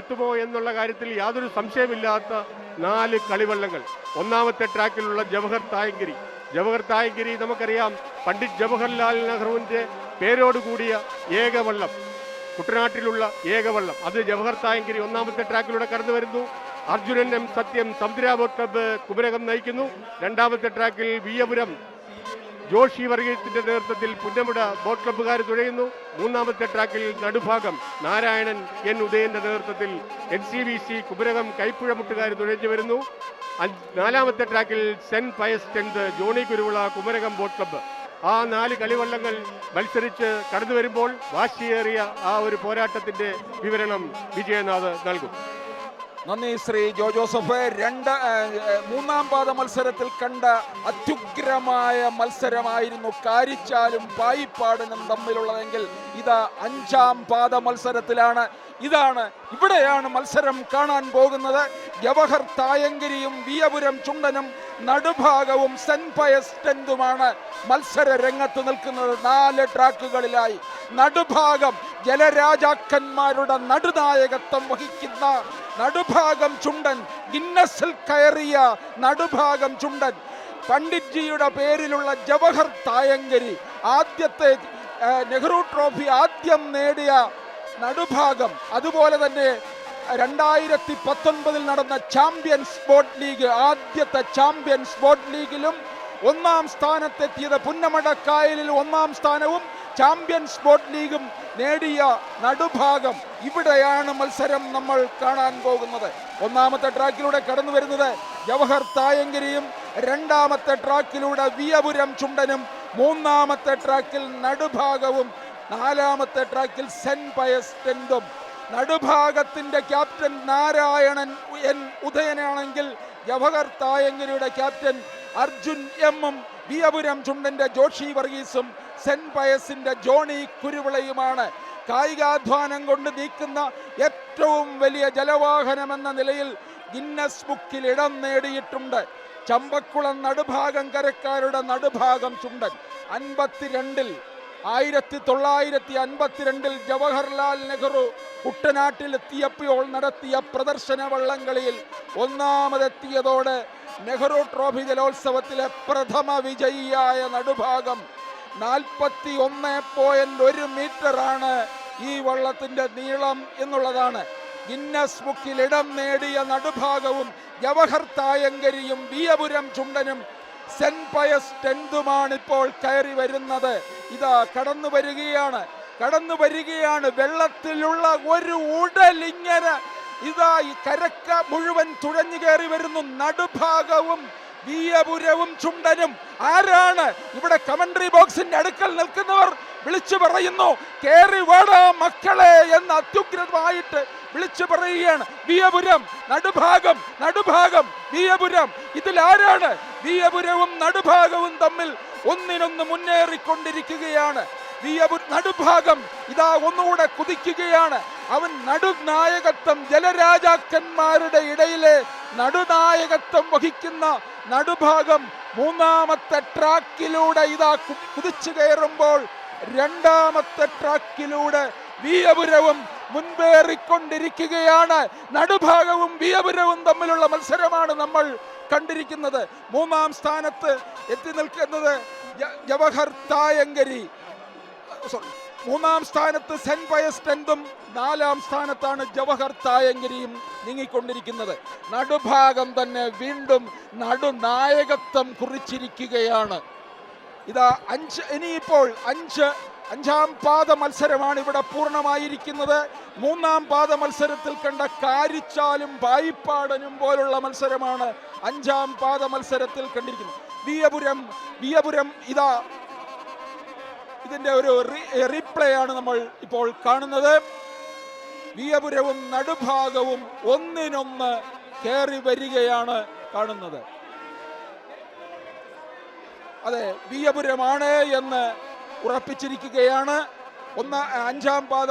എത്തുമോ എന്നുള്ള കാര്യത്തിൽ യാതൊരു സംശയമില്ലാത്ത 4 കളിവള്ളങ്ങൾ. ഒന്നാമത്തെ ട്രാക്കിലുള്ള ജവഹർ തായങ്കരി നമുക്കറിയാം, പണ്ഡിറ്റ് ജവഹർലാൽ നെഹ്റുവിന്റെ പേരോടുകൂടിയ ഏകവള്ളം, കുട്ടനാട്ടിലുള്ള ഏകവള്ളം, അത് ജവഹർ തായങ്കരി ഒന്നാമത്തെ ട്രാക്കിലൂടെ കടന്നു വരുന്നു. അർജുനൻ എം സത്യം സമുദ്ര ബോട്ട് ക്ലബ്ബ് കുമരകം നയിക്കുന്നു. രണ്ടാമത്തെ ട്രാക്കിൽ വിയപുരം ജോഷി വർഗീസിന്റെ നേതൃത്വത്തിൽ പുന്നമുട ബോട്ട് ക്ലബ്ബുകാർ തുഴയുന്നു. മൂന്നാമത്തെ ട്രാക്കിൽ നടുഭാഗം നാരായണൻ എൻ ഉദയന്റെ നേതൃത്വത്തിൽ NCVC കുമരകം കൈപ്പുഴമുട്ടുകാർ തുഴഞ്ഞു വരുന്നു. നാലാമത്തെ ട്രാക്കിൽ saint Pius 10th Johny Kuruvila Kumarakom boat club. ആ 4 കളിവള്ളങ്ങൾ മത്സരിച്ച് കടന്നു വരുമ്പോൾ വാശിയേറിയ ആ ഒരു പോരാട്ടത്തിന്റെ വിവരണം വിജയനാഥ് നൽകും. നന്ദി ശ്രീ ജോ ജോസഫ്. മൂന്നാം പാദ മത്സരത്തിൽ കണ്ട അത്യുഗ്രമായ മത്സരമായിരുന്നു കാരിച്ചാലും പായിപ്പാടനും തമ്മിലുള്ളതെങ്കിൽ ഇതാ 5ാം പാദ മത്സരത്തിലാണ്. ഇവിടെയാണ് മത്സരം കാണാൻ പോകുന്നത്. ജവഹർ തായങ്കരിയും വിയപുരം ചുണ്ടനും നടുഭാഗവും സെന്റ് പയസ് 10th മത്സര രംഗത്ത് നിൽക്കുന്നത്. 4 ട്രാക്കുകളിലായി നടുഭാഗം ജലരാജാക്കന്മാരുടെ നടുനായകത്വം വഹിക്കുന്ന നടുഭാഗം ചുണ്ടൻ, ഗിന്നസിൽ കയറിയ നടുഭാഗം ചുണ്ടൻ, പണ്ഡിറ്റ്ജിയുടെ പേരിലുള്ള ജവഹർ തായങ്കരി, ആദ്യത്തെ നെഹ്റു ട്രോഫി ആദ്യം നേടിയ നടുഭാഗം, അതുപോലെ തന്നെ 2019 നടന്ന ചാമ്പ്യൻസ് ബോട്ട് ലീഗ്, ആദ്യത്തെ ചാമ്പ്യൻസ് ബോട്ട് ലീഗിലും 1ാം സ്ഥാനത്തെത്തിയത്, പുന്നമടക്കായലിൽ 1ാം സ്ഥാനവും ചാമ്പ്യൻസ് ബോട്ട് ലീഗും നേടിയ നടുഭാഗം. ഇവിടെയാണ് മത്സരം നമ്മൾ കാണാൻ പോകുന്നത്. ഒന്നാമത്തെ ട്രാക്കിലൂടെ കടന്നു വരുന്നത് ജവഹർ തായങ്കരിയും, 2ാമത്തെ ട്രാക്കിലൂടെ വിയപുരം ചുണ്ടനും, 3ാമത്തെ ട്രാക്കിൽ നടുഭാഗവും, 4ാമത്തെ ട്രാക്കിൽ സെന്റ് പയസ് 10th. നടുഭാഗത്തിന്റെ ക്യാപ്റ്റൻ നാരായണൻ എൻ ഉദയനാണെങ്കിൽ ജവഹർ തായങ്കരിയുടെ ക്യാപ്റ്റൻ അർജുൻ എമ്മും, വിയപുരം ചുണ്ടന്റെ ജോഷി വർഗീസും, സെന്റ് പയസിന്റെ ജോണി കുരുവിളയുമാണ്. കായികാധ്വാനം കൊണ്ട് നീക്കുന്ന ഏറ്റവും വലിയ ജലവാഹനമെന്ന നിലയിൽ ഗിന്നസ് ബുക്കിൽ ഇടം നേടിയിട്ടുണ്ട്. ചമ്പക്കുളം നടുഭാഗം കരക്കാരുടെ നടുഭാഗം ചുണ്ടൻ 1952 ജവഹർലാൽ നെഹ്റു കുട്ടനാട്ടിൽ എത്തിയപ്പോൾ നടത്തിയ പ്രദർശന വള്ളംകളിയിൽ 1ാമതെത്തിയതോടെ നെഹ്റു ട്രോഫി ജലോത്സവത്തിലെ പ്രഥമ വിജയിയായ നടുഭാഗം 41.1 മീറ്ററാണ് ഈ വള്ളത്തിന്റെ നീളം എന്നുള്ളതാണ്. ഗിന്നസ് ബുക്കിൽ ഇടം നേടിയ നടുഭാഗവും ജവഹർ തായങ്കരിയും വിയപുരം ചുണ്ടനും സെന്റ് പയസ് 10th ഇപ്പോൾ കയറി വരുന്നത്. ഇതാ കടന്നു വരികയാണ് വെള്ളത്തിലുള്ള ഒരു ഉടലിങ്ങനെ ഇതാ ഈ കരക്ക മുഴുവൻ തുഴഞ്ഞു കയറി വരുന്നു. നടുഭാഗവും വിയപുരവും ചുണ്ടനും. ആരാണ് ഇവിടെ? കമന്ററി ബോക്സിന്റെ അടുക്കൽ നിൽക്കുന്നവർ വിളിച്ചു പറയുന്നു, കേറി വാടാ മക്കളെ എന്ന് അത്യുഗ്രമായിട്ട് വിളിച്ചു പറയുകയാണ്. വിയപുരം നടുഭാഗം വിയപുരം. ഇതിൽ ആരാണ്? വിയപുരവും നടുഭാഗവും തമ്മിൽ ഒന്നിനൊന്ന് മുന്നേറിക്കൊണ്ടിരിക്കുകയാണ്. നടുഭാഗം ഇതാ ഒന്നുകൂടെ കുതിക്കുകയാണ്. അവൻ നടുനായകത്വം, ജലരാജാക്കന്മാരുടെ ഇടയിലെ നടുനായകത്വം വഹിക്കുന്ന നടുഭാഗം 3ാമത്തെ ട്രാക്കിലൂടെ ഇതാ കുതിച്ചു കയറുമ്പോൾ 2ാമത്തെ ട്രാക്കിലൂടെ വിയപുരവും മുൻപേറിക്കൊണ്ടിരിക്കുകയാണ്. നടുഭാഗവും വിയപുരവും തമ്മിലുള്ള മത്സരമാണ് നമ്മൾ കണ്ടിരിക്കുന്നത്. 3ാം സ്ഥാനത്ത് എത്തി നിൽക്കുന്നത് ജവഹർ തായങ്കരി, 3ാം സ്ഥാനത്ത് സെന്റ് പയസ് 10th, 4ാം സ്ഥാനത്താണ് ജവഹർ തായങ്കരിയും നീങ്ങിക്കൊണ്ടിരിക്കുന്നത്. നടുഭാഗം തന്നെ വീണ്ടും നടുനായകത്വം കുറിച്ചിരിക്കുകയാണ്. ഇതാ ഇനിയിപ്പോൾ 5ാം പാദ മത്സരമാണ് ഇവിടെ പൂർണ്ണമായിരിക്കുന്നത്. 3ാം പാദ മത്സരത്തിൽ കണ്ട കാരിച്ചാലും പായിപ്പാടനും പോലുള്ള മത്സരമാണ് 5ാം പാദ മത്സരത്തിൽ കണ്ടിരിക്കുന്നത്. വിയപുരം ഇതാ ഇതിന്റെ ഒരു റീപ്ലേ ആണ് നമ്മൾ ഇപ്പോൾ കാണുന്നത്. വിയപുരവും നടുഭാഗവും ഒന്നിനൊന്ന് കയറി വരികയാണ് കാണുന്നത്. അതെ, വിയപുരമാണ് എന്ന് ഉറപ്പിച്ചിരിക്കുകയാണ്. 5ാം പാദ